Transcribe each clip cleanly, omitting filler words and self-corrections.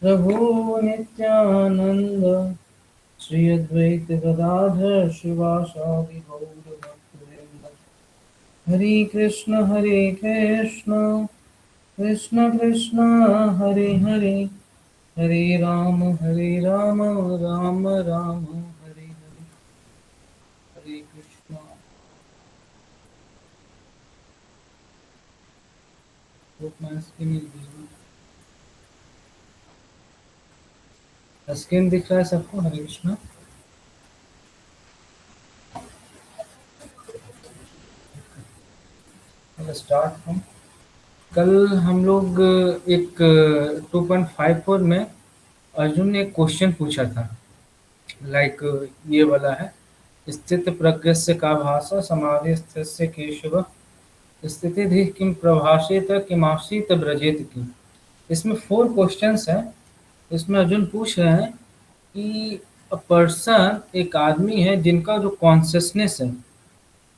प्रभु नित्यानंद श्री अद्वैत गदाधर शिवासादि गौर भक्तवृंद। हरे कृष्ण कृष्ण कृष्ण हरे हरे, हरे राम राम राम हरे हरे। हरे Krishna. Screen दिख रहा है सबको? हरे कृष्ण। स्टार्ट हम। कल हम लोग एक 2.54 में अर्जुन ने एक क्वेश्चन पूछा था। लाइक ये वाला है, स्थित प्रज्ञस्य का भाषा समाधि स्थित केशव स्थिति धी किम प्रभाषेत किमासीत ब्रजेत की। इसमें 4 क्वेश्चंस हैं। इसमें अर्जुन पूछ रहे हैं कि अ पर्सन, एक आदमी है जिनका जो कॉन्शियसनेस है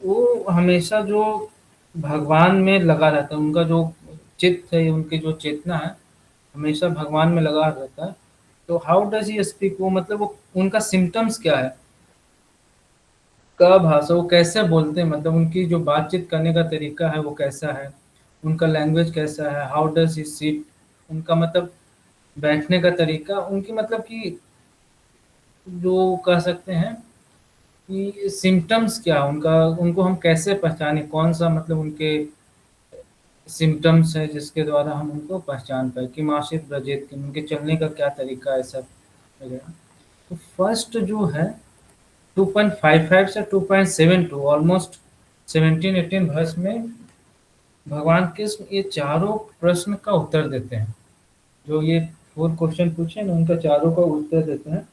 वो हमेशा जो भगवान में लगा रहता है, उनका जो चित्त है, उनकी जो चेतना है हमेशा भगवान में लगा रहता है। तो हाउ डज ही स्पीक, वो मतलब वो उनका सिम्टम्स क्या है, का भाषा, वो कैसे बोलते हैं, मतलब उनकी जो बातचीत करने का तरीका है वो कैसा है, उनका लैंग्वेज कैसा है, हाउ डज ही सीट, उनका मतलब बैठने का तरीका, उनकी मतलब कि जो कह सकते हैं कि सिम्टम्स क्या है उनका, उनको हम कैसे पहचाने, कौन सा मतलब उनके सिम्टम्स है जिसके द्वारा हम उनको पहचान पाए कि माशित ब्रजेत की, उनके चलने का क्या तरीका है, सब वगैरह। तो फर्स्ट जो है 2.55 से 2.72, ऑलमोस्ट 17-18 वर्ष में भगवान कृष्ण ये चारों प्रश्न का उत्तर देते हैं। जो ये 4 क्वेश्चन पूछे ना उनका चारों का उत्तर देते हैं।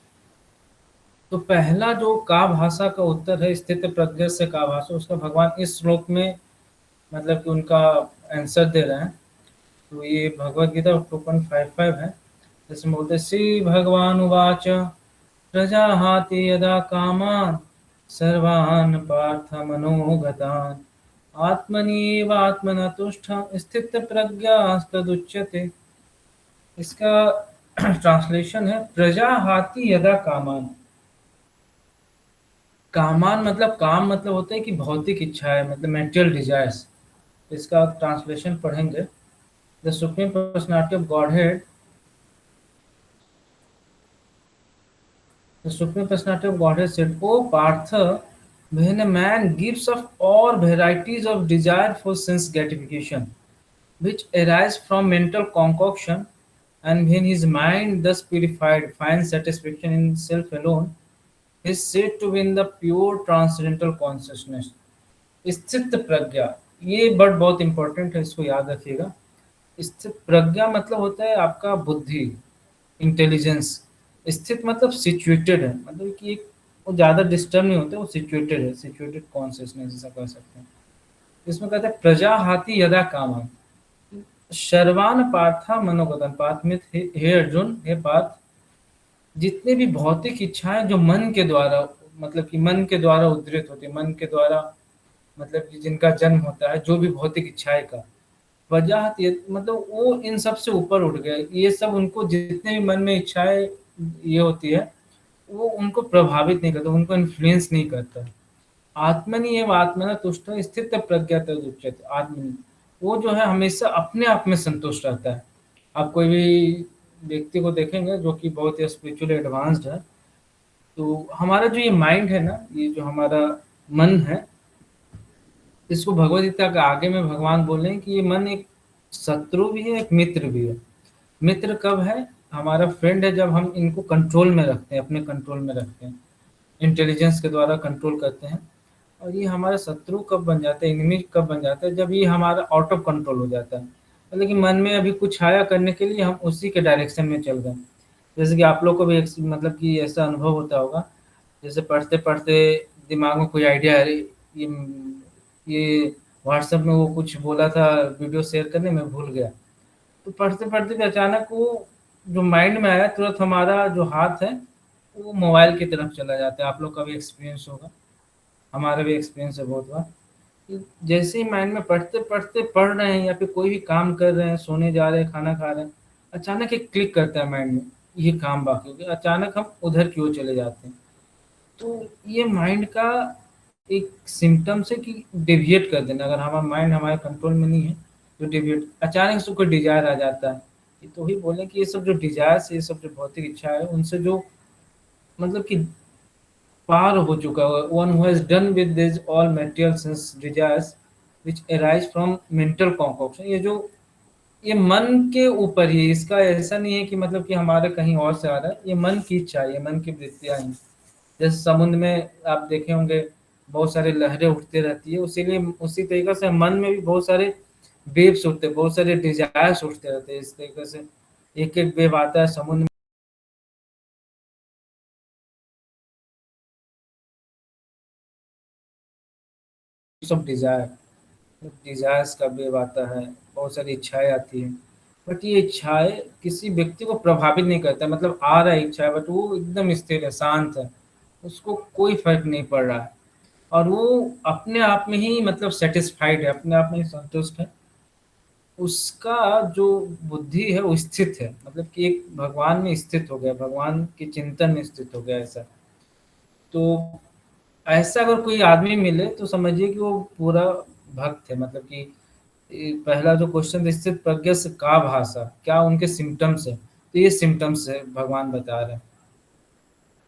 तो पहला जो का भाषा का उत्तर है, स्थित प्रज्ञ से का भाषा, उसका भगवान इस श्लोक में मतलब कि उनका आंसर दे रहे हैं। तो ये भगवद गीता 2.55 है। जैसे बोलते हैं, श्री भगवान उवाच प्रजाहाति यदा कामान् सर्वान् पार्थ मनोगतान् आत्मन्येवात्मना तुष्टः स्थितप्रज्ञस्तदुच्यते। इसका ट्रांसलेशन है, प्रजा हाथी यदा कामान। कामान मतलब काम, मतलब होता है कि भौतिक इच्छाएं, मतलब मेटेरियल डिजायर्स। इसका ट्रांसलेशन पढ़ेंगे। The supreme personality of godhead, the supreme personality of Godhead said, "O Partha, when a man gives up all varieties of desire for sense gratification, which arise from mental concoction, and when his mind thus purified finds satisfaction in self alone, he is said to be in the pure transcendental consciousness." स्थित प्रज्ञा, ये word बहुत important है, इसको याद रखिएगा। स्थित प्रज्ञा मतलब होता है आपका बुद्धि, इंटेलिजेंस। स्थित मतलब सिचुएटेड है, मतलब कि एक वो ज़्यादा डिस्टर्ब नहीं होते, वो सिचुएटेड है, सिचुएटेड कॉन्शियसनेस ऐसा कह सकते हैं। इसमें कहते हैं प्रजा हाथी यदा काम। शर्वान पार्था मनोगतन, पार्थ में हे अर्जुन, हे पार्थ, जितने भी भौतिक इच्छाएं जो मन के द्वारा, मतलब कि मन के द्वारा उद्धृत होती है, मन के द्वारा मतलब कि जिनका जन्म होता है, जो भी भौतिक इच्छाएं का वजह मतलब वो इन सब से ऊपर उठ गए। ये सब उनको जितने भी मन में इच्छाएं ये होती है वो उनको प्रभावित नहीं करता, उनको इन्फ्लुएंस नहीं करता। आत्मनि एवं आत्मना तुष्ट स्थित प्रज्ञा उच्चते। आत्मनि वो जो है हमेशा अपने आप में संतुष्ट रहता है। आप कोई भी व्यक्ति को देखेंगे जो कि बहुत ही स्पिरिचुअली एडवांस्ड है, तो हमारा जो ये माइंड है ना, ये जो हमारा मन है, इसको भगवद गीता के आगे में भगवान बोल रहे हैं कि ये मन एक शत्रु भी है, एक मित्र भी है। मित्र कब है? हमारा फ्रेंड है जब हम इनको कंट्रोल में रखते हैं, अपने कंट्रोल में रखते हैं, इंटेलिजेंस के द्वारा कंट्रोल करते हैं। और ये हमारा शत्रु कब बन जाता है, एनिमी कब बन जाता है? जब ये हमारा आउट ऑफ कंट्रोल हो जाता है, मतलब कि मन में अभी कुछ आया करने के लिए हम उसी के डायरेक्शन में चल गए। जैसे कि आप लोग को भी मतलब कि ऐसा अनुभव होता होगा, जैसे पढ़ते पढ़ते दिमाग में कोई आइडिया है, ये ये व्हाट्सएप में वो कुछ बोला था वीडियो शेयर करने में, भूल गया। तो पढ़ते पढ़ते भी अचानक वो जो माइंड में आया, तुरंत हमारा जो हाथ है वो मोबाइल की तरफ चला जाता है। आप लोग का भी एक्सपीरियंस होगा, हमारा भी एक्सपीरियंस है बहुत बार। कि जैसे ही माइंड में पढ़ते पढ़ते पढ़ रहे हैं या फिर कोई भी काम कर रहे हैं, सोने जा रहे हैं, खाना खा रहे हैं, अचानक एक क्लिक करता है माइंड में, ये काम बाकी हो गया, अचानक हम उधर की ओर चले जाते हैं। तो ये माइंड का एक सिम्पटम्स है कि डेविएट कर देना, अगर हमारा माइंड हमारे कंट्रोल में नहीं है तो डेविएट, अचानक से कोई डिजायर आ जाता है। ये तो ही बोले कि ये सब जो डिजायर्स, ये सब जो भौतिक इच्छा है, उनसे जो मतलब कि पार हो चुका है, one who has done with this all material sense desires which arise from mental concoction. ये जो ये मन के ऊपर ही, इसका ऐसा नहीं है कि मतलब कि हमारे कहीं और से आ रहा है, ये मन की इच्छा है, ये मन की वृत्तियां हैं। जैसे समुद्र में आप देखे होंगे बहुत सारे लहरें उठते रहती है, उसीलिए उसी तरीके से मन में भी बहुत सारे वेव्स उठते हैं, बहुत सारे डिजायर्स उठते रहते हैं। इस तरीके से एक एक वेव आता है समुद्र में, सब डिजायर्स का वेव आता है, बहुत सारी इच्छाएं आती हैं। बट ये इच्छाएं किसी व्यक्ति को प्रभावित नहीं करता, मतलब आ रहा है इच्छा बट वो एकदम स्थिर है, शांत है, उसको कोई फर्क नहीं पड़ रहा है, और वो अपने आप में ही मतलब सेटिस्फाइड है, अपने आप में ही संतुष्ट है। उसका जो बुद्धि है वो स्थित है, मतलब कि एक भगवान में स्थित हो गया, भगवान के चिंतन में स्थित हो गया ऐसा। तो ऐसा अगर कोई आदमी मिले तो समझिए कि वो पूरा भक्त है। मतलब कि पहला जो क्वेश्चन था, स्थित प्रज्ञ से का भाषा, क्या उनके सिम्टम्स है, तो ये सिम्टम्स है भगवान बता रहे हैं।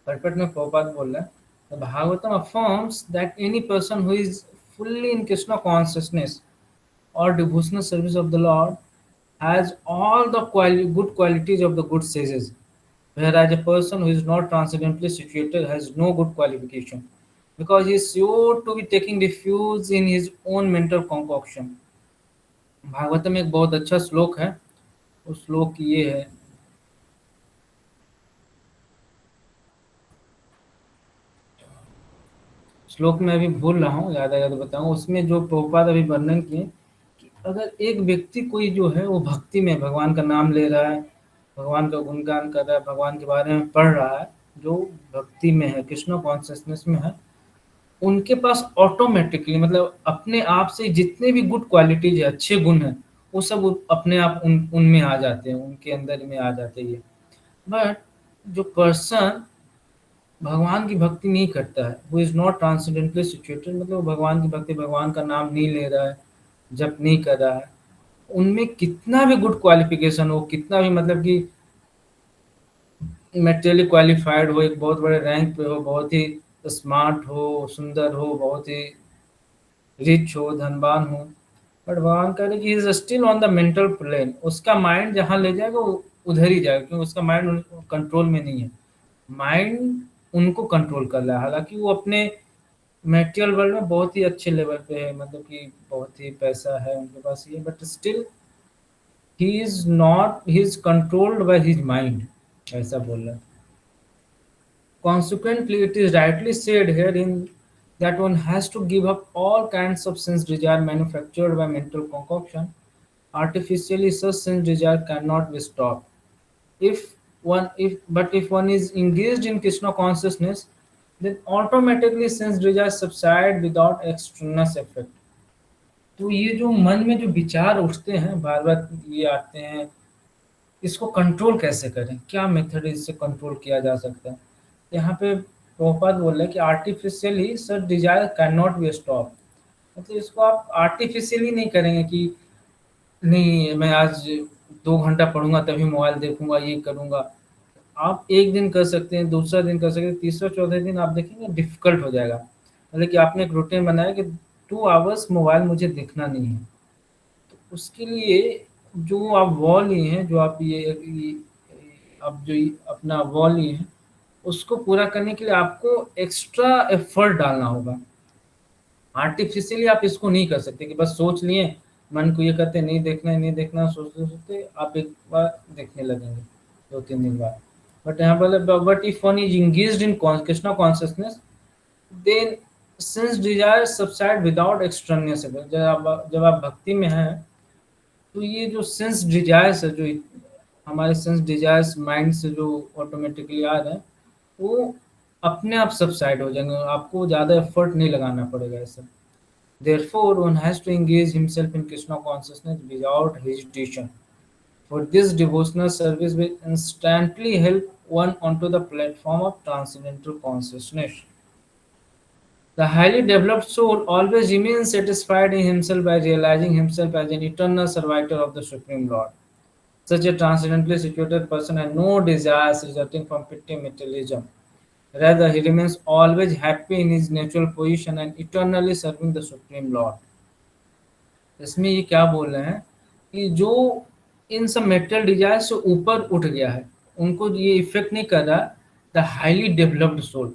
परपट में प्रभुपाद बोल रहे हैं, The Bhagavatam affirms that any person who is fully in Krishna consciousness or devotional service of the Lord has all the good qualities of the good sages, whereas a person who is not transcendently situated has no good qualification, because he is sure to be taking refuge in his own mental concoction. Bhagavat में एक बहुत अच्छा श्लोक है, उस श्लोक की ये है, श्लोक में अभी भूल रहा हूँ, याद आएगा तो बताऊँ। उसमें जो प्रभुपाद अभी वर्णन किए कि अगर एक व्यक्ति कोई जो है वो भक्ति में भगवान का नाम ले रहा है, भगवान का गुणगान कर रहा है, भगवान के बारे में पढ़ रहा है, जो भक्ति में है, कृष्ण कॉन्शियसनेस में है, उनके पास ऑटोमेटिकली मतलब अपने आप से जितने भी गुड क्वालिटीज है, अच्छे गुण हैं, वो सब अपने आप उनमें आ जाते हैं, उनके अंदर में आ जाते हैं। बट जो पर्सन भगवान की भक्ति नहीं करता है, वो इज नॉट ट्रांसेंडेंटली सिचुएटेड, मतलब वो भगवान की भक्ति, भगवान का नाम नहीं ले रहा है, जप नहीं कर रहा है, उनमें कितना भी गुड क्वालिफिकेशन हो, कितना भी मतलब कि मेटेरियली क्वालिफाइड हो, एक बहुत बड़े रैंक पे हो, बहुत ही स्मार्ट हो, सुंदर हो, बहुत ही रिच हो, धनवान हो, बट भगवान कह रहे कि is still on the mental plane, उसका माइंड जहाँ ले जाएगा वो उधर ही जाएगा, क्योंकि उसका माइंड कंट्रोल में नहीं है। माइंड उनको कंट्रोल कर रहा है, हालांकि वो अपने मेटेरियल वर्ल्ड में बहुत ही अच्छे लेवल पे है, मतलब कि बहुत ही पैसा है उनके पास ये, but still he is not, he is controlled by his mind, ऐसा बोल रहा है। Consequently, it is rightly said herein that one has to give up all kinds of sense desire manufactured by mental concoction. Artificially, such sense desire cannot be stopped. If one is engaged in Krishna consciousness, then automatically sense desire subside without extraneous effect. तो ये जो मन में जो विचार उठते हैं बार बार ये आते हैं, इसको कंट्रोल कैसे करें, क्या मेथड इससे कंट्रोल किया जा सकता है। यहाँ पे प्रभुपाद बोल रहे हैं कि artificially sir desire can not be stop, मतलब इसको आप आर्टिफिशियली नहीं करेंगे कि नहीं मैं आज 2 घंटा पढ़ूंगा तभी मोबाइल देखूंगा, ये करूंगा। आप एक दिन कर सकते हैं, दूसरा दिन कर सकते हैं, तीसरा चौथे दिन आप देखेंगे डिफिकल्ट हो जाएगा, मतलब कि आपने एक रूटीन बनाया कि 2 आवर्स मोबाइल मुझे देखना नहीं है। तो उसके लिए जो आप वॉल लिए हैं, जो आप ये आप जो अपना वॉल लिए हैं, उसको पूरा करने के लिए आपको एक्स्ट्रा एफर्ट डालना होगा। आर्टिफिशियली आप इसको नहीं कर सकते कि बस सोच लिए, मन को ये करते नहीं देखना है, नहीं देखना, सोचते सोचते आप एक बार देखने लगेंगे 2-3 दिन बाद। बट यहाँ पर but if one is engaged in Krishna consciousness, then since desire subside without extraneous. जब आप भक्ति में हैं तो ये जो सेंस डिजायर्स है, जो हमारे सेंस डिजायर्स माइंड से जो ऑटोमेटिकली आ रहे हैं, वो अपने आप सबसाइड हो जाएंगे, आपको ज़्यादा एफर्ट नहीं लगाना पड़ेगा ऐसा। Therefore, one has to engage himself in Krishna consciousness without hesitation. For this devotional service will instantly help one onto the platform of transcendental consciousness. The highly developed soul always remains satisfied in himself by realizing himself as an eternal servitor of the Supreme Lord. Such a transcendently situated person has no desires resulting from petty materialism. Rather, he remains always happy in his natural position and eternally serving the Supreme Lord. इसमें ये क्या बोल रहे हैं कि जो इन सब material Dzire से ऊपर उठ गया है, उनको ये इफेक्ट नहीं कर रहा। द हाईली डेवलप्ड सोल,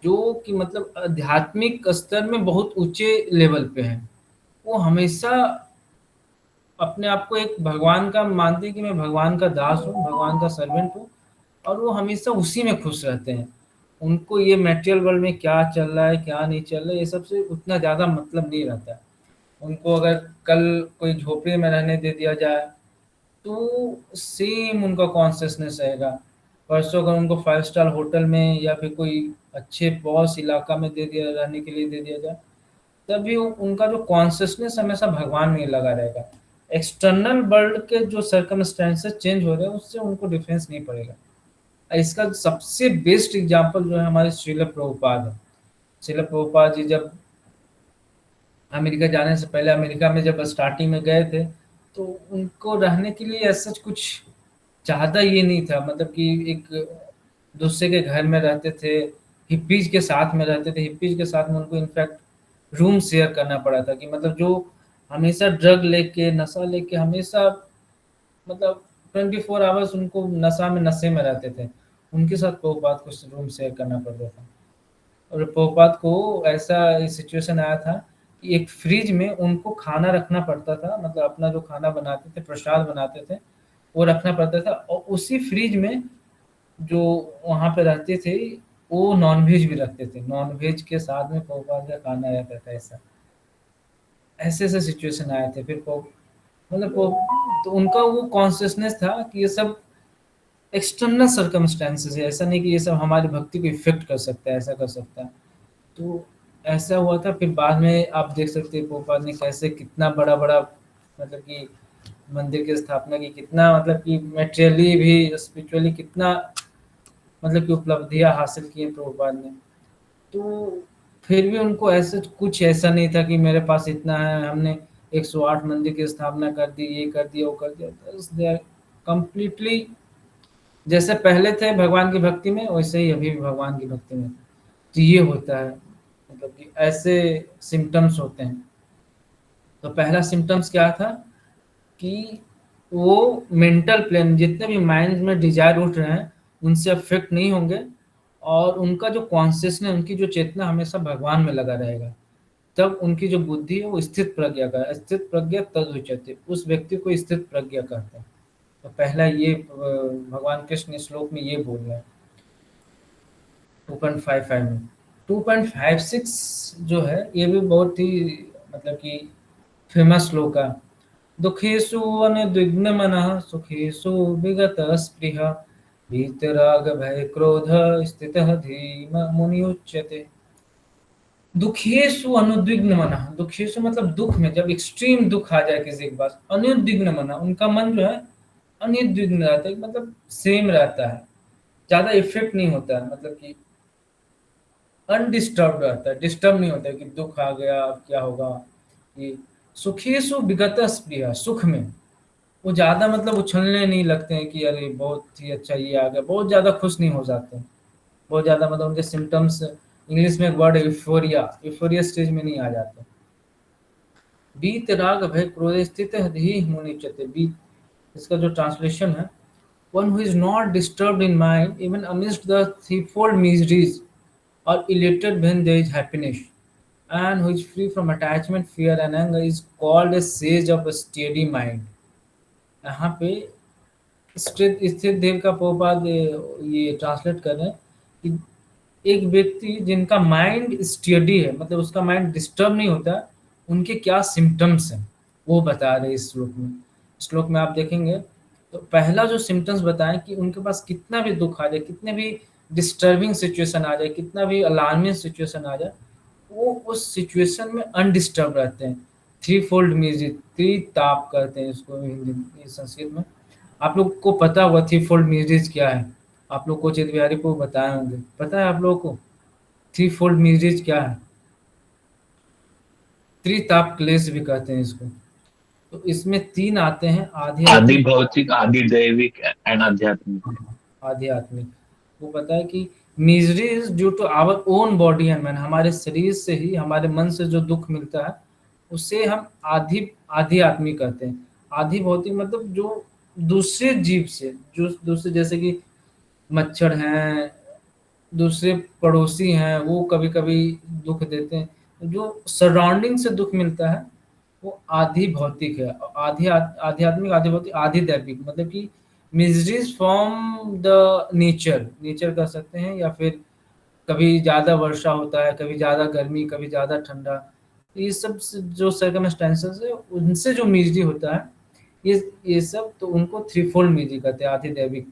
जो कि मतलब आध्यात्मिक स्तर में बहुत ऊंचे लेवल पे है, वो हमेशा अपने आप को एक भगवान का मानते हैं कि मैं भगवान का दास हूँ, भगवान का सर्वेंट हूँ, और वो हमेशा उसी में खुश रहते हैं। उनको ये मटेरियल वर्ल्ड में क्या चल रहा है क्या नहीं चल रहा है ये सबसे उतना ज़्यादा मतलब नहीं रहता है। उनको अगर कल कोई झोपड़ी में रहने दे दिया जाए तो सेम उनका कॉन्सियसनेस रहेगा। परसों अगर उनको 5 स्टार होटल में या फिर कोई अच्छे पॉश इलाका में दे दिया रहने के लिए दे दिया जाए, तभी उनका जो कॉन्सियसनेस हमेशा भगवान में ही लगा रहेगा। एक्सटर्नल वर्ल्ड के जो सर्कमस्टेंसेस चेंज हो रहे हैं उससे उनको डिफरेंस नहीं पड़ेगा। इसका सबसे बेस्ट एग्जांपल जो है हमारे श्रील प्रभुपाद है। श्रील प्रभुपाद जी जब अमेरिका जाने से पहले अमेरिका में जब स्टार्टिंग में गए थे, तो उनको रहने के लिए ऐसा कुछ ज़्यादा ये नहीं था, मतलब कि एक दूसरे के घर में रहते थे, हिप्पीज के साथ में रहते थे। हिप्पीज के साथ में उनको इनफैक्ट रूम शेयर करना पड़ा था कि मतलब जो हमेशा ड्रग लेके नशा लेके हमेशा मतलब 24 आवर्स उनको नशा में नशे में रहते थे, उनके साथ प्रभुपाद को रूम शेयर करना पड़ता था। और प्रभुपाद को ऐसा सिचुएशन आया था कि एक फ्रिज में उनको खाना रखना पड़ता था, मतलब अपना जो खाना बनाते थे प्रसाद बनाते थे वो रखना पड़ता था, और उसी फ्रिज में जो वहाँ पे रहते थे वो नॉनवेज भी रखते थे, नॉनवेज के साथ में प्रभुपाद का खाना रहता था। ऐसा ऐसे ऐसे सिचुएशन आए थे। फिर मतलब तो उनका वो कॉन्शियसनेस था कि ये सब एक्सटर्नल सर्कमस्टेंसेस है, ऐसा नहीं कि ये सब हमारी भक्ति को इफेक्ट कर सकता है, ऐसा कर सकता है। तो ऐसा हुआ था। फिर बाद में आप देख सकते हैं पोपाल ने कैसे कितना बड़ा बड़ा मतलब कि मंदिर की स्थापना की, कितना मतलब कि मेटेरियली भी स्पिरिचुअली कितना मतलब कि उपलब्धियां हासिल की हैं प्रभुपाद ने। तो फिर भी उनको ऐसे कुछ ऐसा नहीं था कि मेरे पास इतना है, हमने 108 मंदिर की स्थापना कर दी, ये कर दिया वो कर दिया। दे आर कंप्लीटली जैसे पहले थे भगवान की भक्ति में वैसे ही अभी भी भगवान की भक्ति में। तो ये होता है, मतलब कि ऐसे सिम्टम्स होते हैं। तो पहला सिम्टम्स क्या था कि वो मेंटल प्लेन जितने भी माइंड में डिजायर उठ रहे हैं उनसे अफेक्ट नहीं होंगे, और उनका जो कॉन्शियसनेस उनकी जो चेतना हमेशा भगवान में लगा रहेगा। तब उनकी जो बुद्धि है वो स्थित प्रज्ञा का, स्थित प्रज्ञा तद उच्यते, उस व्यक्ति को स्थित प्रज्ञा कहते हैं। तो पहला ये भगवान कृष्ण इस श्लोक में ये बोल रहे हैं 2.55 में। 2.56 जो है ये भी बहुत ही मतलब कि फेमस श्लोक है। दुखेषु अनुद्विग्न मनः सुखेषु विगत स्पृह वीतराग भय क्रोध स्थितः धीम मुनि उच्यते। दुखेषु अनुद्विग्न मनः, दुखेषु मतलब दुख में, जब एक्सट्रीम दुख आ जाए किसी के पास, अनुद्विग्न मनः उनका मन जो है अनुद्विग्न रहता है, मतलब सेम रहता है, ज्यादा इफेक्ट नहीं होता है, मतलब कि अनडिस्टर्ब रहता है, डिस्टर्ब नहीं होता है कि दुख आ गया अब क्या होगा। ये सुखेशु विगत स्पृहा, सुख में वो ज्यादा मतलब उछलने नहीं लगते हैं कि अरे बहुत ही अच्छा ये आ गया, बहुत ज्यादा खुश नहीं हो जाते हैं। बहुत ज्यादा मतलब उनके सिम्टम्स, इंग्लिश में एक वर्ड है यूफोरिया, यूफोरिया स्टेज में नहीं आ जाते। बीत राग भय क्रोध स्थित ही मुनिचते, बीत इसका जो ट्रांसलेशन है, one who is not disturbed in mind even amidst the threefold miseries, or elated when there is happiness, and who is free from attachment, fear, and anger is called a sage of a steady mind. यहाँ पे स्थित स्थित देव का प्रभुपाद ये translate कर रहे हैं कि एक व्यक्ति जिनका माइंड स्टडी है, मतलब उसका माइंड डिस्टर्ब नहीं होता, उनके क्या सिम्टम्स हैं वो बता रहे हैं इस श्लोक में। श्लोक में आप देखेंगे तो पहला जो सिम्टम्स बताएं कि उनके पास कितना भी दुख आ जाए, कितने भी डिस्टर्बिंग सिचुएशन आ जाए, कितना भी अलार्मिंग सिचुएशन आ जाए, वो उस सिचुएशन में अनडिस्टर्ब रहते हैं। थ्री फोल्ड म्यूजिक, त्रिताप कहते हैं इसको हिंदी संस्कृत में। आप लोग को पता होगा थ्री फोल्ड म्यूजिक क्या है? आप लोग को चित बिहारी को बताए होंगे, पता है आप लोगों को थ्री फोल्ड म्यूजिक क्या है? त्रिताप क्लेश भी कहते हैं इसको। तो इसमें तीन आते हैं, आदि आध्यात्मिक, भौतिक, आदि दैविक एंड आध्यात्मिक। आध्यात्मिक। वो पता है कि misery is due to our own body and man, हमारे शरीर से ही, हमारे मन से जो दुख मिलता है उसे हम आध्यात्मिक कहते हैं। आधि भौतिक मतलब जो दूसरे जीव से, जो दूसरे, जैसे कि मच्छर हैं, दूसरे पड़ोसी हैं, वो कभी कभी दुख देते हैं। जो सराउंडिंग से दुख मिलता है वो आधि भौतिक है। आधि आध्यात्मिक, आधि भौतिक, आधि दैविक मतलब कि miseries from the nature, nature कह सकते हैं, या फिर कभी ज़्यादा वर्षा होता है, कभी ज़्यादा गर्मी, कभी ज़्यादा ठंडा, तो ये सब जो सर्कमस्टेंसेस है उनसे जो मिजरी होता है, ये सब तो उनको थ्री फोल्ड मिजरी कहते हैं, आधि दैविक।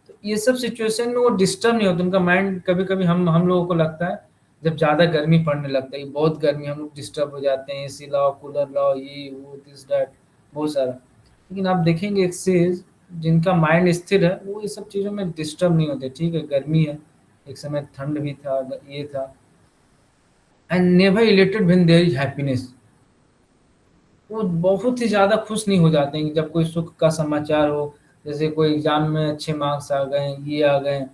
तो ये सब सिचुएशन में वो डिस्टर्ब नहीं होते, उनका माइंड, कभी कभी हम लोगों को लगता है जब ज़्यादा गर्मी पड़ने लगता है, बहुत गर्मी, हम लोग डिस्टर्ब हो जाते हैं, एसी लाओ, कूलर लाओ, ये वो दिस डैट, बहुत सारा। लेकिन आप देखेंगे एक चीज, जिनका माइंड स्थिर है वो ये सब चीज़ों में डिस्टर्ब नहीं होते। ठीक है, गर्मी है, एक समय ठंड भी था, ये था, and never elated when there is happiness. वो बहुत ही ज़्यादा खुश नहीं हो जाते हैं कि जब कोई सुख का समाचार हो, जैसे कोई एग्जाम में अच्छे मार्क्स आ गए, ये आ गए,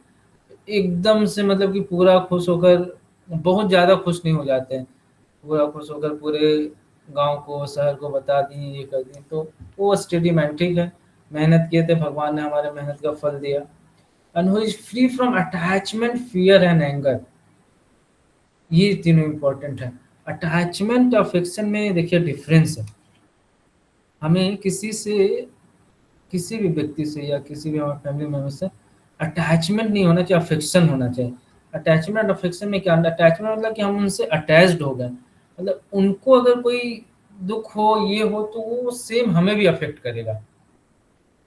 एकदम से मतलब कि पूरा खुश होकर, बहुत ज़्यादा खुश नहीं हो जाते हैं, पूरा खुश होकर पूरे गांव को, शहर को बता दिए, ये कर दिए, तो वो स्टेडी माइंड। ठीक है, मेहनत किए थे, भगवान ने हमारे मेहनत का फल दिया। And who is free from attachment, fear and anger, ये तीनों इंपॉर्टेंट है। अटैचमेंट और अफेक्शन में देखिए डिफरेंस है। हमें किसी से, किसी भी व्यक्ति से या किसी भी हमारे फैमिली मेम्बर से अटैचमेंट नहीं होना चाहिए, अफेक्शन होना चाहिए। अटैचमेंट अफेक्शन में क्या, अटैचमेंट मतलब कि हम उनसे अटैच्ड हो गए, मतलब उनको अगर कोई दुख हो, ये हो, तो वो सेम हमें भी अफेक्ट करेगा।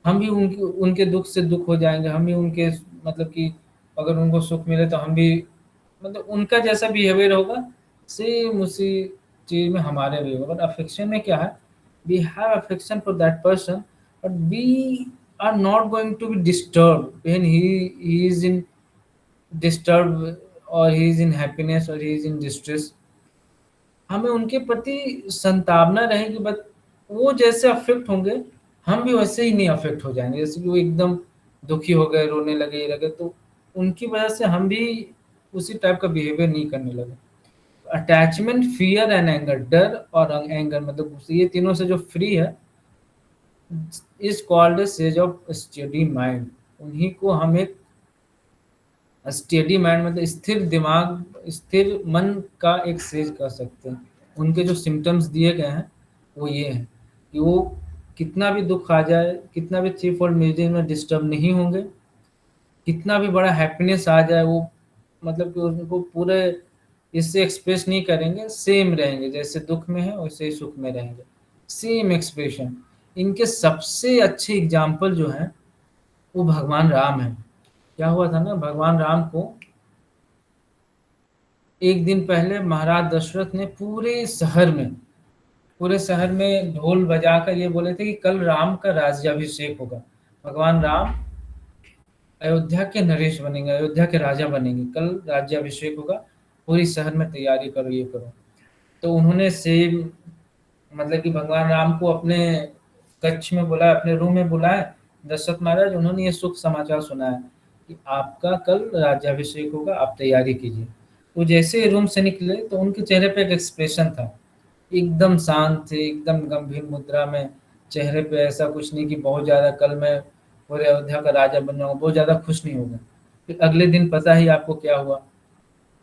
हम भी उनके उनके दुख से दुख हो जाएंगे, हम भी उनके, मतलब कि अगर उनको सुख मिले तो हम भी, मतलब उनका जैसा बिहेवियर होगा सेम उसी चीज में हमारे भी होगा। बट अफेक्शन में क्या है, we have affection for that person, but we are not going to be disturb when he is in disturb, और ही इज इन हैप्पीनेस, और ही इज इन डिस्ट्रेस। हमें उनके प्रति संतावना रहेगी, बट वो जैसे अफेक्ट होंगे हम भी वैसे ही नहीं अफेक्ट हो जाएंगे। जैसे कि वो एकदम दुखी हो गए, रोने लगे, ये लगे, तो उनकी वजह से हम भी उसी टाइप का बिहेवियर नहीं करने लगे। अटैचमेंट, फियर एंड एंगर, डर और एंगर, मतलब गुस्से, ये तीनों से जो फ्री है is called sage of steady mind. उन्हीं को हम एक स्टेडी माइंड, मतलब स्थिर दिमाग, स्थिर मन का एक सेज कह सकते हैं। उनके जो सिम्टम्स दिए गए हैं वो ये हैं कि वो कितना भी दुख आ जाए, कितना भी थ्री फोल्ड म्यूजिक में डिस्टर्ब नहीं होंगे, कितना भी बड़ा हैप्पीनेस आ जाए, वो मतलब कि उनको पूरे इससे एक्सप्रेस नहीं करेंगे, सेम रहेंगे, जैसे दुख में है वैसे ही सुख में रहेंगे, सेम एक्सप्रेशन। इनके सबसे अच्छे एग्जाम्पल जो हैं वो भगवान राम है। क्या हुआ था ना, भगवान राम को एक दिन पहले महाराज दशरथ ने पूरे शहर में ढोल बजाकर ये बोले थे कि कल राम का राज्याभिषेक होगा। भगवान राम अयोध्या के नरेश बनेंगे, अयोध्या के राजा बनेंगे, कल राज्याभिषेक होगा, पूरी शहर में तैयारी करो, ये करो। तो उन्होंने सेम, मतलब कि भगवान राम को अपने कक्ष में बुलाया, अपने रूम में बुलाया दशरथ महाराज, उन्होंने ये सुख समाचार सुनाया कि आपका कल राज्याभिषेक होगा, आप तैयारी कीजिए। वो जैसे ही रूम से निकले तो उनके चेहरे पे एक एक्सप्रेशन था, एकदम शांत थे, एकदम गंभीर मुद्रा में, चेहरे पे ऐसा कुछ नहीं कि बहुत ज़्यादा कल मैं पूरे अयोध्या का राजा बन जाऊंगा, बहुत ज़्यादा खुश नहीं हो गए। फिर अगले दिन पता ही आपको क्या हुआ,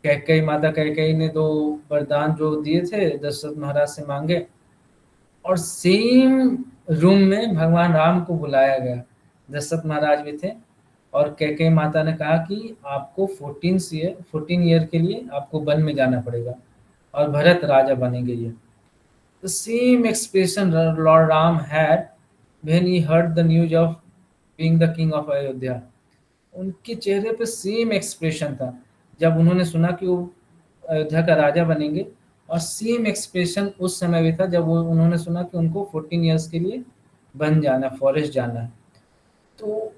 कैकेयी, माता कैकेयी ने दो वरदान जो दिए थे दशरथ महाराज से मांगे, और सेम रूम में भगवान राम को बुलाया गया, दशरथ महाराज भी थे, और कैकेयी माता ने कहा कि आपको 14 ईयर के लिए आपको वन में जाना पड़ेगा, और भरत राजा बनेंगे। ये the same expression Lord Ram had when he heard the news of being the king of Ayodhya। उनके चेहरे पे सेम एक्सप्रेशन था जब उन्होंने सुना कि वो अयोध्या का राजा बनेंगे, और सेम एक्सप्रेशन उस समय भी था जब वो उन्होंने सुना कि उनको 14 ईयर्स के लिए बन जाना, फॉरेस्ट जाना है। तो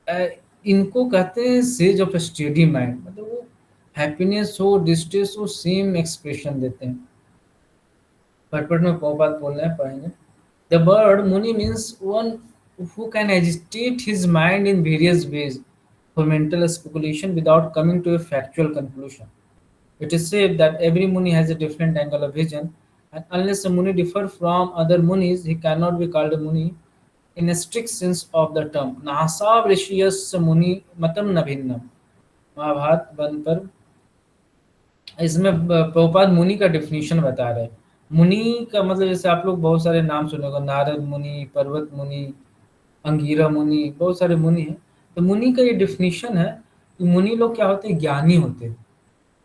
अ, इनको कहते हैं सेज ऑफ स्टेडी माइंड, मतलब वो हैप्पीनेस हो डिस्ट्रेस हो सेम एक्सप्रेशन देते हैं। पटपट में बात बोल रहे हैं, पढ़ेंगे। द बर्ड मुनि means one who can agitate his mind in various ways for mental speculation without coming to a factual conclusion. It is said that every Muni has a different angle of vision, and unless a Muni differ from other Munis, he cannot be called a Muni in a strict sense of the term. Nasa Vrishiyas Muni Matam Nabhinnam। Mahabharata वन पर इसमें प्रभुपाद मुनि का definition बता रहे हैं। मुनि का मतलब जैसे आप लोग बहुत सारे नाम सुने होंगे, नारद मुनि, पर्वत मुनि, अंगीरा मुनि, बहुत सारे मुनि हैं। तो मुनि का ये डेफिनेशन है कि मुनि लोग क्या होते हैं, ज्ञानी होते हैं।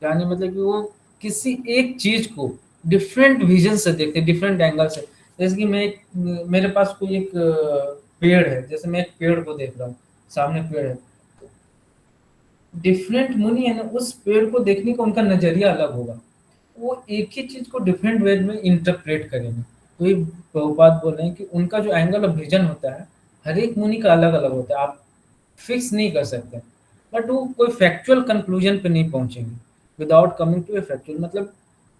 ज्ञानी मतलब कि वो किसी एक चीज को डिफरेंट विजन से देखते हैं, डिफरेंट एंगल से। जैसे कि मैं एक, मेरे पास कोई एक पेड़ है, जैसे मैं एक पेड़ को देख रहा हूँ, सामने पेड़ है, डिफरेंट मुनि है ना, उस पेड़ को देखने का उनका नजरिया अलग होगा। वो एक ही चीज को डिफरेंट वे में इंटरप्रेट करेंगे। तो ये प्रभुपाद बोल रहे हैं कि उनका जो एंगल ऑफ विजन होता है, हर एक मुनि का अलग अलग होता है, आप फिक्स नहीं कर सकते। बट वो कोई फैक्चुअल कंक्लूजन पे नहीं पहुंचेंगे without coming to a factual, मतलब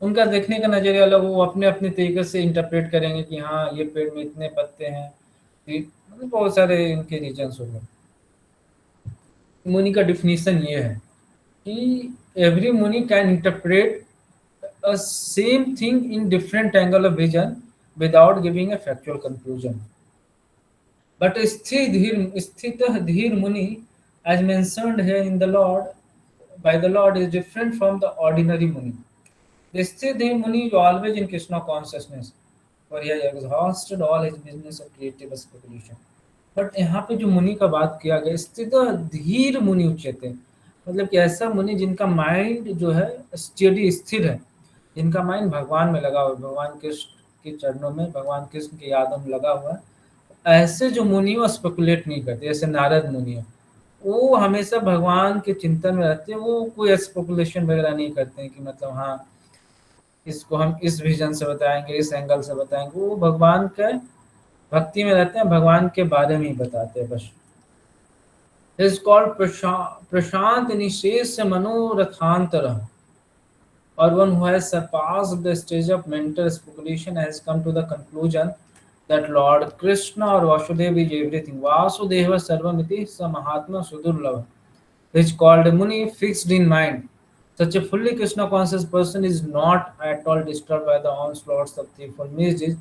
उनका देखने का नजरिया अलग, वो अपने अपने तरीके से इंटरप्रेट करेंगे कि हाँ ये पेड़ में इतने पत्ते हैं। मतलब बहुत सारे इनके रीजन्स हो गए। मुनि का डिफिनीशन ये है कि every Muni can interpret a same thing in different angle of vision without giving a factual conclusion. But Sthita Dhir Muni, as mentioned here in the Lord, by the Lord, is different from the ordinary Muni. The Sthita Muni is always in Krishna consciousness, for he has exhausted all his business of creative speculation. But यहाँ पे जो मुनि का बात किया गया, स्थित धीर मुनि उच्यते, मतलब कि ऐसा मुनि जिनका माइंड जो है स्टेडी स्थिर है, जिनका माइंड भगवान में लगा हुआ है, भगवान कृष्ण के चरणों में, भगवान कृष्ण की यादों में लगा हुआ है। ऐसे जो मुनि वो स्पेकुलेट नहीं करते, जैसे नारद मुनि है, वो हमेशा भगवान के चिंतन में रहते हैं। वो कोई स्पेकुलेशन वगैरह नहीं करते हैं कि मतलब हाँ इसको हम इस विजन से बताएंगे, इस एंगल से बताएंगे। वो भगवान के भक्ति में रहते हैं, भगवान के बारे में ही बताते हैं बस। इज कॉल्ड प्रशांत निशेष मनोरथांतर, or one who has surpassed the stage of mental speculation has come to the conclusion that Lord Krishna or Vasudeva is everything. Vasudeva Sarvamiti sa Mahatma Sudurlava. Is called a Muni fixed in mind. Such a fully Krishna conscious person is not at all disturbed by the onslaughts of threefold miseries,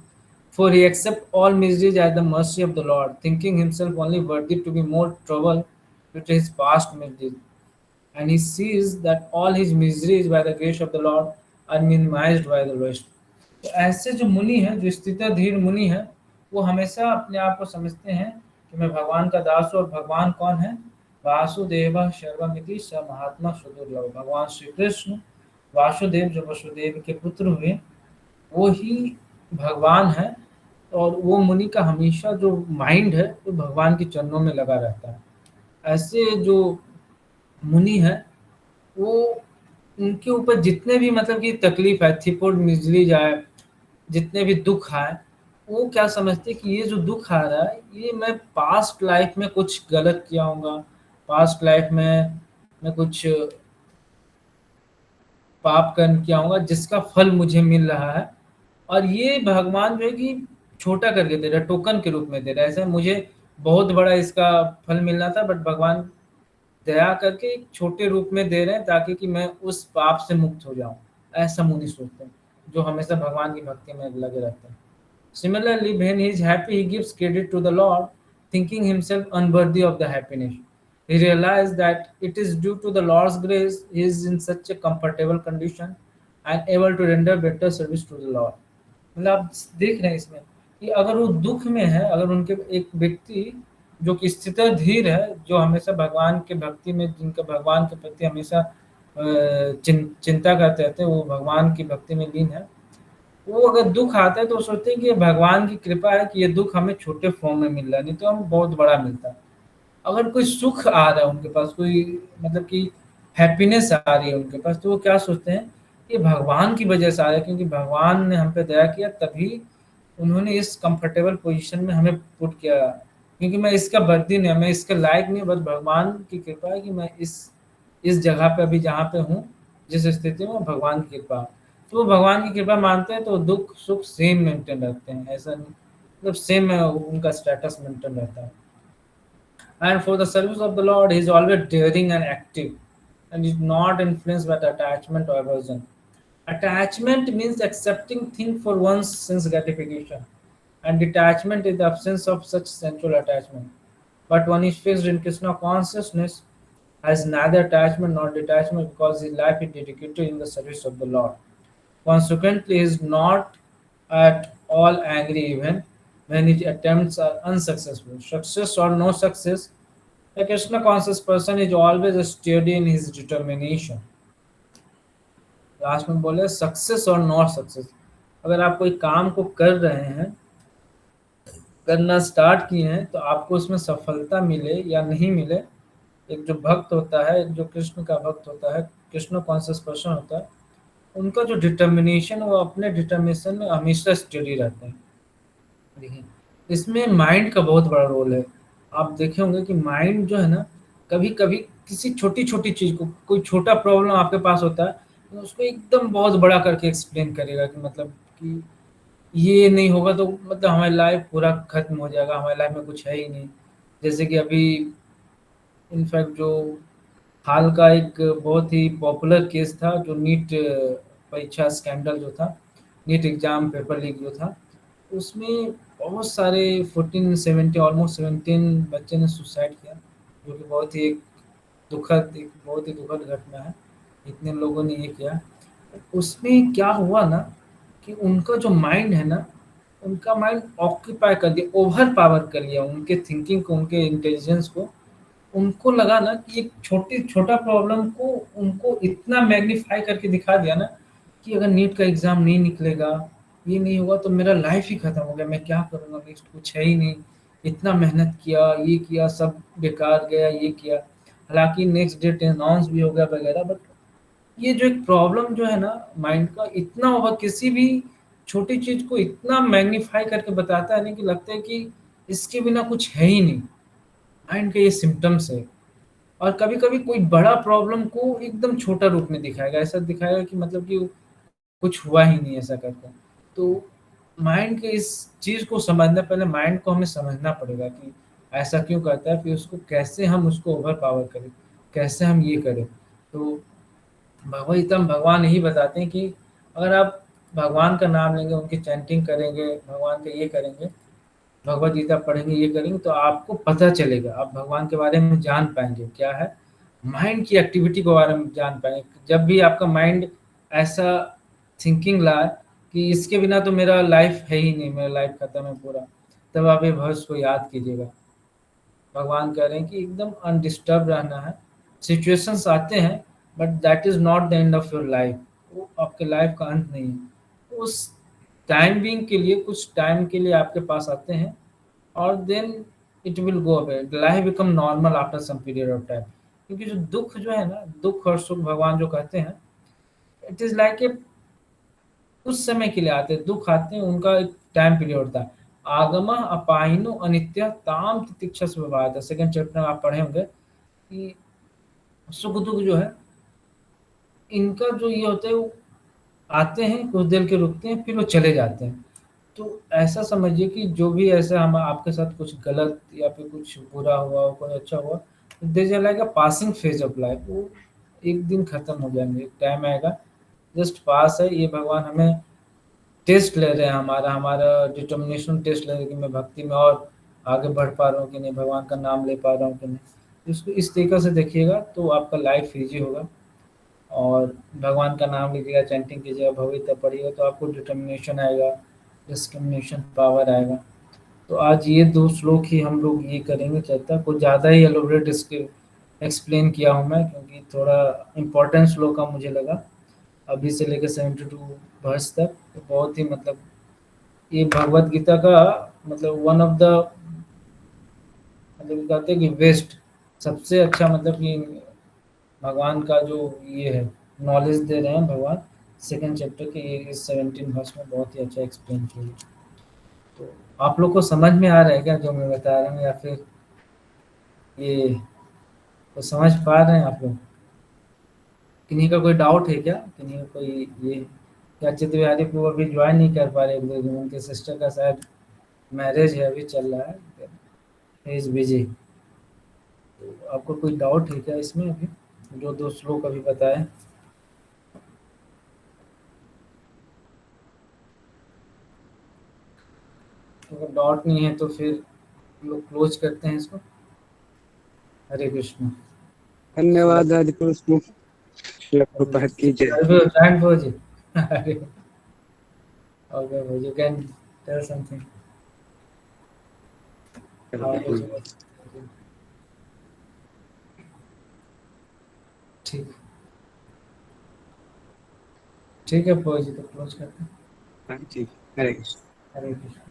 for he accepts all miseries as the mercy of the Lord, thinking himself only worthy to be more trouble due to his past miseries. And he sees that all his miseries by the grace of the Lord are minimized by the rest. तो ऐसे जो मुनि हैं, जो स्थित धीर मुनि हैं, वो हमेशा अपने आप को समझते हैं कि मैं भगवान का दास हूँ। और भगवान कौन है? वासुदेव सर्वमिति स महात्मा सुदुर्लभ। भगवान श्री कृष्ण वासुदेव, जो वसुदेव के पुत्र हुए, वो ही भगवान है। और वो मुनि का हमेशा जो माइंड है वो भगवान के चरणों में लगा रहता है। ऐसे जो मुनि है, वो उनके ऊपर जितने भी मतलब कि तकलीफ है, थिपोड मिजली जाए, जितने भी दुख आए, वो क्या समझते हैं कि ये जो दुख आ रहा है, ये मैं पास्ट लाइफ में कुछ गलत किया होगा, पास्ट लाइफ में मैं कुछ पाप कर्म किया होगा जिसका फल मुझे मिल रहा है। और ये भगवान जो है कि छोटा करके दे रहा है, टोकन के रूप में दे रहा है। ऐसे मुझे बहुत बड़ा इसका फल मिलना था, बट भगवान दया करके एक छोटे रूप में दे रहे हैं ताकि कि मैं उस पाप से मुक्त हो जाऊं। ऐसा मुनि सोचते हैं, जो हमेशा भगवान की भक्ति में लगे रहते हैं। Similarly, when he is happy, he gives credit to the Lord, thinking himself unworthy of the happiness. He realizes that it is due to the Lord's grace he is in such a comfortable condition and able to render better service to the Lord. मतलब आप देख रहे हैं इसमें कि अगर वो दुख में है, अगर उनके एक व्यक्ति जो कि स्थित धीर है, जो हमेशा भगवान के भक्ति में, जिनका भगवान के प्रति हमेशा चिंता करते रहते हैं, वो भगवान की भक्ति में लीन है, वो अगर दुख आता है तो वो सोचते हैं कि ये भगवान की कृपा है कि ये दुख हमें छोटे फॉर्म में मिल रहा है, नहीं तो हमें बहुत बड़ा मिलता है। अगर कोई सुख आ रहा है उनके पास, कोई मतलब कि हैप्पीनेस आ रही है उनके पास, तो वो क्या सोचते हैं, ये भगवान की वजह से आ रहा है, क्योंकि भगवान ने हम पे दया किया, तभी उन्होंने इस कंफर्टेबल पोजीशन में हमें पुट किया। क्योंकि मैं इसका बर्दी नहीं, मैं इसके लायक नहीं, बस भगवान की कृपा है कि मैं इस जगह पे अभी जहाँ पे हूँ, जिस स्थिति में, भगवान की कृपा। तो वो भगवान की कृपा मानते हैं तो दुख सुख सेम मेंटेन रखते हैं, ऐसा नहीं, मतलब सेम उनका स्टेटस मेंटेन रहता है। And for the service of the Lord, he is always daring and active, and is not influenced by the attachment or aversion. Attachment means accepting things for one's sense gratification, and detachment is the absence of such sensual attachment. But one is fixed in Krishna consciousness has neither attachment nor detachment because his life is dedicated in the service of the Lord. Consequently, he is not at all angry even when his attempts are unsuccessful. Success or no success, a Krishna conscious person is always steady in his determination. Last में बोले success और not success, अगर आप कोई काम को कर रहे हैं, करना स्टार्ट किए हैं, तो आपको उसमें सफलता मिले या नहीं मिले, एक जो भक्त होता है, एक जो कृष्ण का भक्त होता है, कृष्ण कॉन्शियस पर्सन होता है, उनका जो डिटर्मिनेशन, वो अपने डिटर्मिनेशन में हमेशा स्टडी रहते हैं। देखिए, इसमें माइंड का बहुत बड़ा रोल है। आप देखे होंगे कि माइंड जो है ना, कभी कभी किसी छोटी छोटी चीज को, कोई छोटा प्रॉब्लम आपके पास होता है, तो उसको एकदम बहुत बड़ा करके एक्सप्लेन करेगा कि मतलब कि ये नहीं होगा तो मतलब हमारी लाइफ पूरा खत्म हो जाएगा, हमारी लाइफ में कुछ है ही नहीं। जैसे कि अभी इनफैक्ट जो हाल का एक बहुत ही पॉपुलर केस था, जो नीट परीक्षा स्कैंडल जो था, नीट एग्जाम पेपर लीक जो था, उसमें बहुत सारे 14 17 ऑलमोस्ट 17 बच्चे ने सुसाइड किया, जो कि बहुत ही एक बहुत ही दुखद घटना है। इतने लोगों ने ये किया। उसमें क्या हुआ ना, कि उनका जो माइंड है ना, उनका माइंड ऑक्यूपाई कर दिया, ओवर पावर कर लिया उनके थिंकिंग को, उनके इंटेलिजेंस को। उनको लगा ना कि एक छोटा प्रॉब्लम को उनको इतना मैग्नीफाई करके दिखा दिया ना, कि अगर नीट का एग्जाम नहीं निकलेगा, ये नहीं होगा, तो मेरा लाइफ ही खत्म हो गया, मैं क्या करूँगा, नेक्स्ट कुछ है ही नहीं। इतना मेहनत किया, ये किया, सब बेकार गया, ये किया। हालाँकि नेक्स्ट डेट अनाउंस भी हो गया वगैरह, बट ये जो एक प्रॉब्लम जो है ना माइंड का, इतना होगा, किसी भी छोटी चीज़ को इतना मैग्नीफाई करके बताता है ना, कि लगता है कि इसके बिना कुछ है ही नहीं। माइंड के ये सिम्पटम्स है। और कभी-कभी कोई बड़ा प्रॉब्लम को एकदम छोटा रूप में दिखाएगा, ऐसा दिखाएगा कि मतलब कि कुछ हुआ ही नहीं ऐसा करके। तो माइंड के इस चीज़ को समझना, पहले माइंड को हमें समझना पड़ेगा कि ऐसा क्यों करता है, फिर उसको कैसे हम उसको ओवर पावर करें, कैसे हम ये करें। तो भगवद गीता में भगवान यही बताते हैं कि अगर आप भगवान का नाम लेंगे, उनकी चैंटिंग करेंगे, भगवान का ये करेंगे, भगवद गीता पढ़ेंगे, ये करेंगे, तो आपको पता चलेगा, आप भगवान के बारे में जान पाएँगे। क्या है? माइंड की एक्टिविटी के बारे में जान पाएँगे। जब भी आपका माइंड ऐसा थिंकिंग लाए कि इसके बिना तो मेरा लाइफ है ही नहीं, मेरा लाइफ खत्म है पूरा, तब आप ये वर्स को याद कीजिएगा। भगवान कह रहे हैं कि एकदम अनडिस्टर्ब रहना है। सिचुएशंस आते हैं, but that is not the end of your life. वो आपके लाइफ का अंत नहीं है। उस टाइम बीइंग के लिए, कुछ टाइम के लिए आपके पास आते हैं, और then it will go away. Life become normal after some period of time. क्योंकि जो दुख जो है ना, दुख और सुख भगवान जो कहते हैं, इट इज़ लाइक ए, कुछ समय के लिए आते हैं, दुख आते हैं, उनका एक टाइम पीरियड होता है। आगम अपाहिनो अनित्य ताम तितिक्षा स्वभाव, सेकंड चैप्टर में आप पढ़े होंगे कि सुख दुख जो है, इनका जो ये होता है, वो आते हैं, कुछ देर के रुकते हैं, फिर वो चले जाते हैं। तो ऐसा समझिए कि जो भी ऐसा हम आपके साथ कुछ गलत या फिर कुछ बुरा हुआ हो, कोई अच्छा हुआ, this is like a passing phase of life. वो एक दिन खत्म हो जाएंगे, एक टाइम आएगा, जस्ट पास है। ये भगवान हमें टेस्ट ले रहे हैं, हमारा हमारा डिटर्मिनेशन टेस्ट ले रहे हैं कि मैं भक्ति में और आगे बढ़ पा रहा हूँ कि नहीं, भगवान का नाम ले पा रहा हूँ कि नहीं। इसको इस तरीके से देखिएगा तो आपका लाइफ ईजी होगा। और भगवान का नाम लीजिएगा, चैंटिंग कीजिएगा, भगवत पढ़िएगा, तो आपको डिटर्मिनेशन आएगा, डिस्क्रिमिनेशन पावर आएगा। तो आज ये 2 श्लोक ही हम लोग ये करेंगे चर्चा। कुछ ज़्यादा ही एलोबरेट इसके एक्सप्लेन किया हूँ मैं, क्योंकि थोड़ा इम्पोर्टेंट श्लोक का मुझे लगा। अभी से लेकर 72 वर्ष तक तो बहुत ही मतलब, ये भगवत गीता का मतलब वन ऑफ द, मतलब कहते हैं कि बेस्ट, सबसे अच्छा, मतलब कि भगवान का जो ये है, नॉलेज दे रहे हैं भगवान। सेकंड चैप्टर के ये इस 17 वर्ष में बहुत ही अच्छा एक्सप्लेन किया। तो आप लोग को समझ में आ रहा है क्या जो मैं बता रहा हूँ, या फिर ये तो समझ पा रहे हैं आप लोग? किन्हीं का कोई डाउट है क्या? किन्हीं का कोई ये, क्या चित्र बिहारी को अभी ज्वाइन नहीं कर पा रहे एक दो दिन, उनके सिस्टर का शायद मैरिज है, अभी चल रहा है, इज बिजी। तो आपको कोई डाउट है क्या इसमें अभी, जो दो श्लोक अभी बताए? अगर डाउट नहीं है तो फिर हम लोग क्लोज करते हैं इसको। हरे कृष्ण। शिला धन्यवाद आदिपुरुष को। शिला प्रभुपाद की जय। joined Fauji. Okay, Fauji, you can tell something. How was your? ठीक, ठीक है फौजी, तो क्लोज करते हैं। हाँ जी, हरे कृष्ण। हरे कृष्ण।